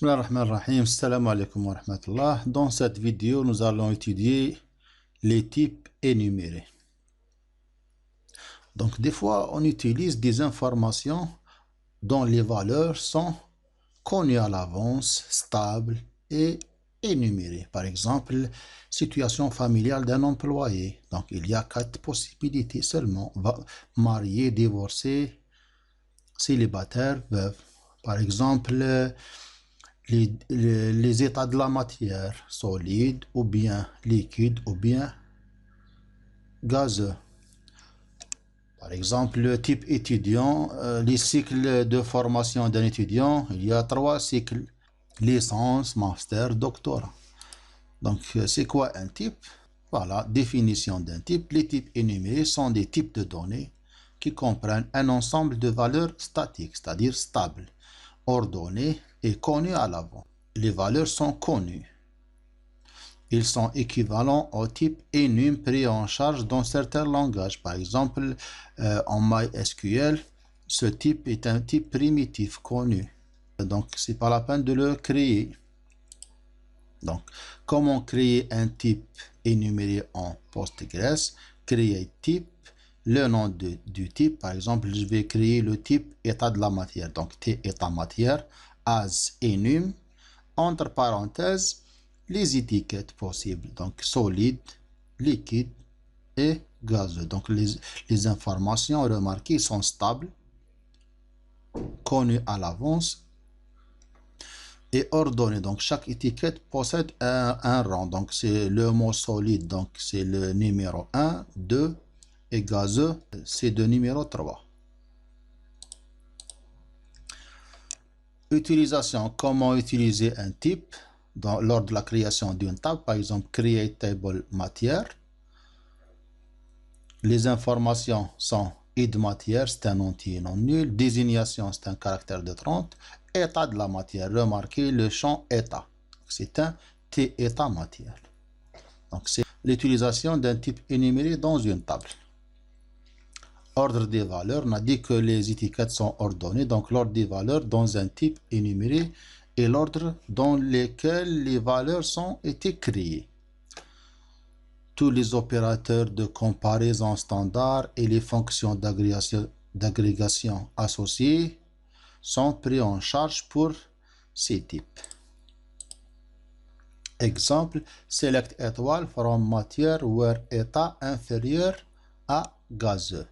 Bismillahirrahmanirrahim. Assalamu alaikum wa rahmatullah. Dans cette vidéo, nous allons étudier les types énumérés. Donc, des fois, on utilise des informations dont les valeurs sont connues à l'avance, stables et énumérées. Par exemple, situation familiale d'un employé. Donc, il y a 4 possibilités seulement. Marié, divorcé, célibataire, veuve. Par exemple, les états de la matière, solide ou bien liquide ou bien gazeux. Par exemple, le type étudiant, les cycles de formation d'un étudiant, il y a 3 cycles: licence, master, doctorat. Donc, c'est quoi un type? Voilà, définition d'un type. Les types énumérés sont des types de données qui comprennent un ensemble de valeurs statiques, c'est-à-dire stables, ordonnées et connues à l'avance. Les valeurs sont connues. Ils sont équivalents au type enum pris en charge dans certains langages. Par exemple, en MySQL, ce type est un type primitif connu. Donc, c'est pas la peine de le créer. Donc, comment créer un type énuméré en Postgres? Créer type, le nom du type. Par exemple, je vais créer le type état de la matière. Donc, T état matière, as enum, entre parenthèses, les étiquettes possibles, donc solide, liquide et gazeux. Donc les informations remarquées sont stables, connues à l'avance et ordonnées. Donc chaque étiquette possède un rang. Donc c'est le mot solide, donc c'est le numéro 1, 2 et gazeux, c'est le numéro 3. Utilisation: comment utiliser un type lors de la création d'une table. Par exemple, create table matière. Les informations sont id matière, c'est un entier non nul. Désignation, c'est un caractère de 30. État de la matière, remarquez le champ état, c'est un T état matière. Donc c'est l'utilisation d'un type énuméré dans une table. Ordre des valeurs, on a dit que les étiquettes sont ordonnées, donc l'ordre des valeurs dans un type énuméré est l'ordre dans lequel les valeurs sont été créées. Tous les opérateurs de comparaison standard et les fonctions d'agrégation associées sont pris en charge pour ces types. Exemple, select étoile from matière where état inférieur à gazeux.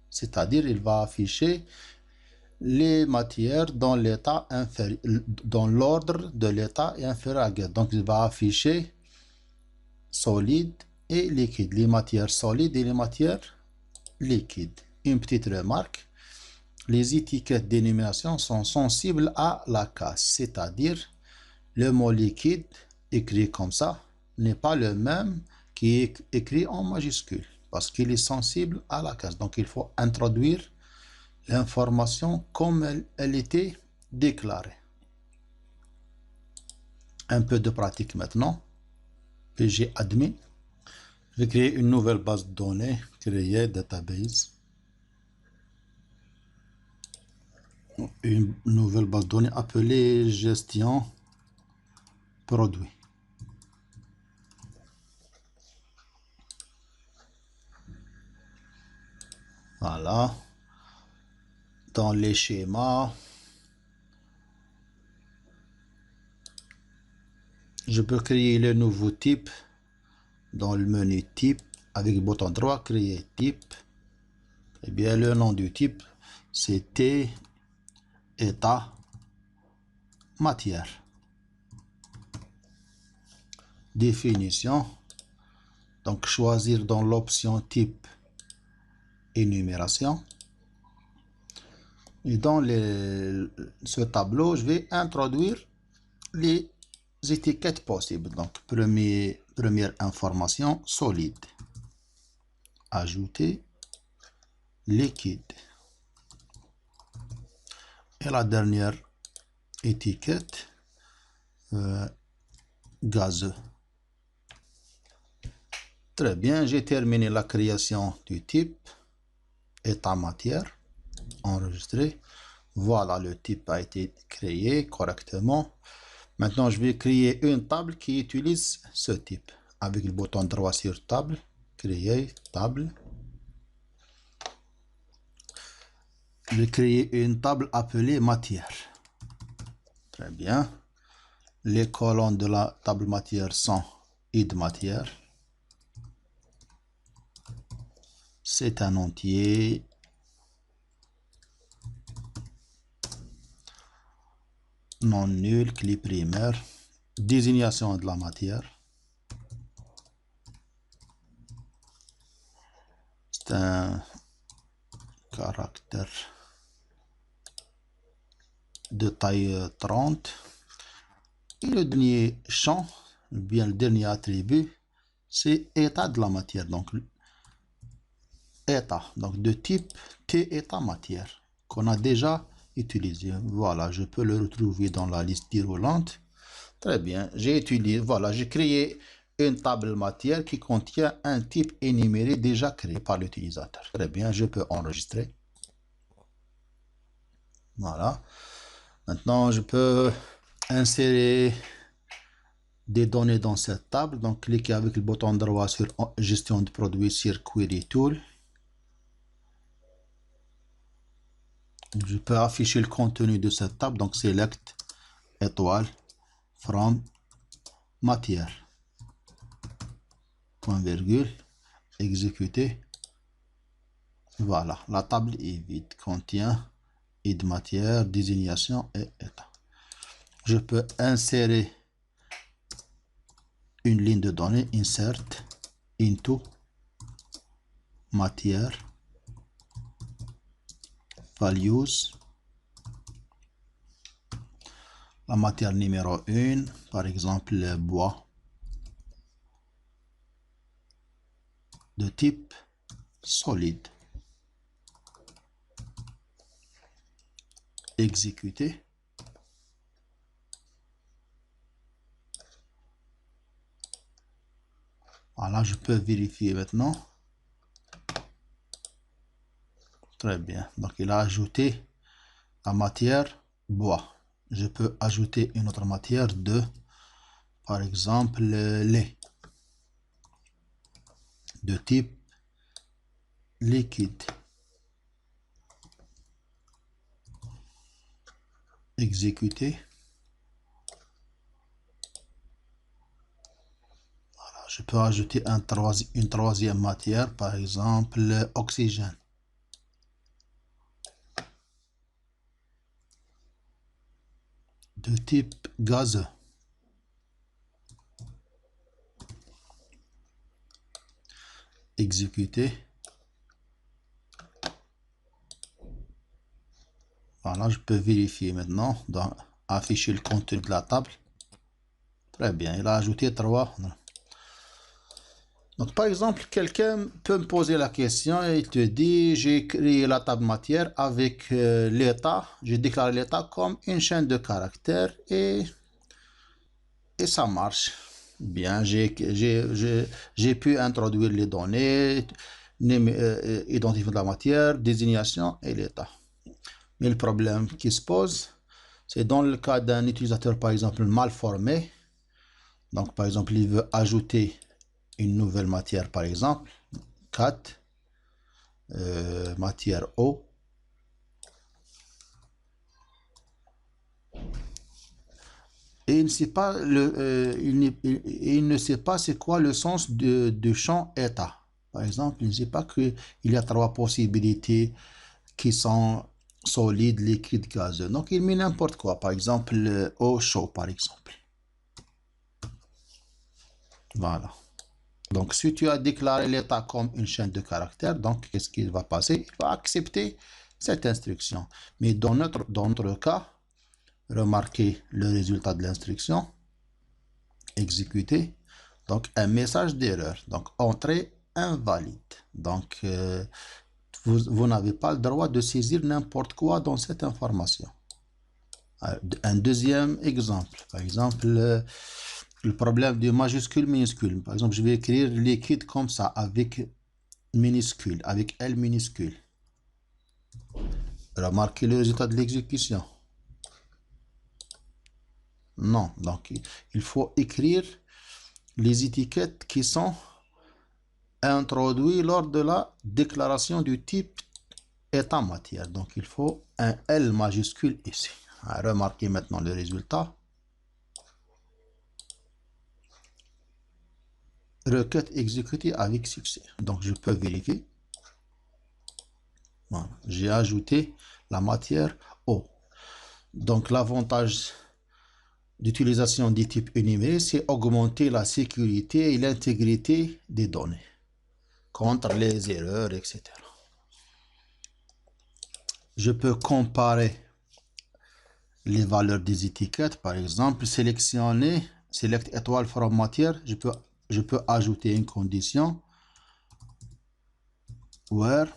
C'est-à-dire, il va afficher les matières dans l'état inférieur, dans l'ordre de l'état inférieur à gaz. Donc, il va afficher solide et liquide, les matières solides et les matières liquides. Une petite remarque: les étiquettes d'énumération sont sensibles à la casse, c'est-à-dire le mot liquide écrit comme ça n'est pas le même qui est écrit en majuscule parce qu'il est sensible à la casse. Donc il faut introduire l'information comme elle était déclarée. Un peu de pratique maintenant. PG admin. Je vais créer une nouvelle base de données, créer database. Une nouvelle base de données appelée gestion produit. Voilà. Dans les schémas, je peux créer le nouveau type dans le menu type avec le bouton droit, créer type. Eh bien, le nom du type, c'est T état matière. Définition. Donc, choisir dans l'option type énumération. Et dans ce tableau, je vais introduire les étiquettes possibles. Donc, première information, solide. Ajouter liquide. Et la dernière étiquette, gazeux. Très bien, j'ai terminé la création du type état matière. Enregistré. Voilà, le type a été créé correctement. Maintenant, je vais créer une table qui utilise ce type. Avec le bouton droit sur table, créer table. Je vais créer une table appelée matière. Très bien. Les colonnes de la table matière sont id matière. C'est un entier. Non nul, clé primaire. Désignation de la matière. C'est un caractère de taille 30. Et le dernier champ, bien le dernier attribut, c'est état de la matière. Donc, état, donc de type T état matière, qu'on a déjà utilisé. Voilà, je peux le retrouver dans la liste déroulante. Très bien, j'ai utilisé, voilà, j'ai créé une table matière qui contient un type énuméré déjà créé par l'utilisateur. Très bien, je peux enregistrer. Voilà. Maintenant, je peux insérer des données dans cette table. Donc, cliquez avec le bouton droit sur gestion de produits sur Query Tool. Je peux afficher le contenu de cette table. Donc, select étoile from matière. Point virgule. Exécuter. Voilà, la table est vide. Contient id matière, désignation et état. Je peux insérer une ligne de données, insert into matière values, la matière numéro 1, par exemple le bois, de type solide. Exécuter. Voilà, je peux vérifier maintenant. Très bien. Donc, il a ajouté la matière bois. Je peux ajouter une autre matière de, par exemple, lait. De type liquide. Exécuter. Voilà, je peux ajouter une troisième matière, par exemple, oxygène. De type gazeux. Exécuter. Voilà, je peux vérifier maintenant, afficher le contenu de la table. Très bien, il a ajouté 3. Donc, par exemple, quelqu'un peut me poser la question et il te dit, j'ai créé la table matière avec l'état, j'ai déclaré l'état comme une chaîne de caractères et ça marche. Bien, j'ai pu introduire les données, identifier de la matière, désignation et l'état. Mais le problème qui se pose, c'est dans le cas d'un utilisateur, par exemple, mal formé. Donc, par exemple, il veut ajouter une nouvelle matière, par exemple, 4, matière eau. Et il ne sait pas, il ne sait pas c'est quoi le sens de champ état. Par exemple, il ne sait pas qu'il y a 3 possibilités qui sont solides, liquides, gazeux. Donc, il met n'importe quoi. Par exemple, eau chaud, par exemple. Voilà. Donc, si tu as déclaré l'état comme une chaîne de caractères, donc, qu'est-ce qu'il va passer? Il va accepter cette instruction. Mais dans notre cas, remarquez le résultat de l'instruction. Exécuter. Donc, un message d'erreur. Donc, entrée invalide. Donc, vous n'avez pas le droit de saisir n'importe quoi dans cette information. Un deuxième exemple. Par exemple, le problème de majuscule, minuscule. Par exemple, je vais écrire liquide comme ça, avec minuscule, avec L minuscule. Remarquez le résultat de l'exécution. Non, donc il faut écrire les étiquettes qui sont introduites lors de la déclaration du type état matière. Donc il faut un L majuscule ici. Remarquez maintenant le résultat. Requête exécutée avec succès. Donc je peux vérifier. Voilà. J'ai ajouté la matière eau. Donc l'avantage d'utilisation des types énumérés, c'est augmenter la sécurité et l'intégrité des données contre les erreurs, etc. Je peux comparer les valeurs des étiquettes. Par exemple, sélectionner, select étoile from matière, je peux ajouter une condition where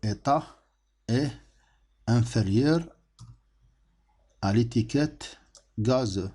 état est inférieur à l'étiquette gazeux.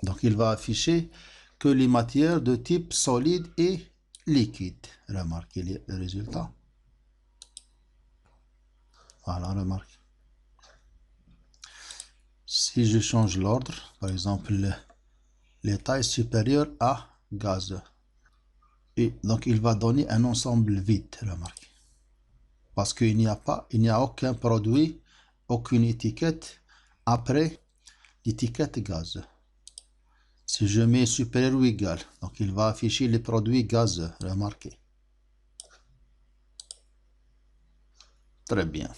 Donc il va afficher que les matières de type solide et liquide. Remarquez le résultat. Voilà, remarquez. Si je change l'ordre, par exemple, l'état est supérieur à gazeux. Et donc il va donner un ensemble vide, remarquez. Parce qu'il n'y a aucun produit, aucune étiquette après l'étiquette gaz. Si je mets supérieur ou égal, donc il va afficher les produits gazeux, remarquez. Très bien.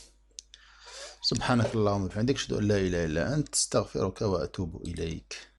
سبحانك اللهم وبحمدك أشهد أن لا إله إلا أنت أستغفرك وأتوب إليك.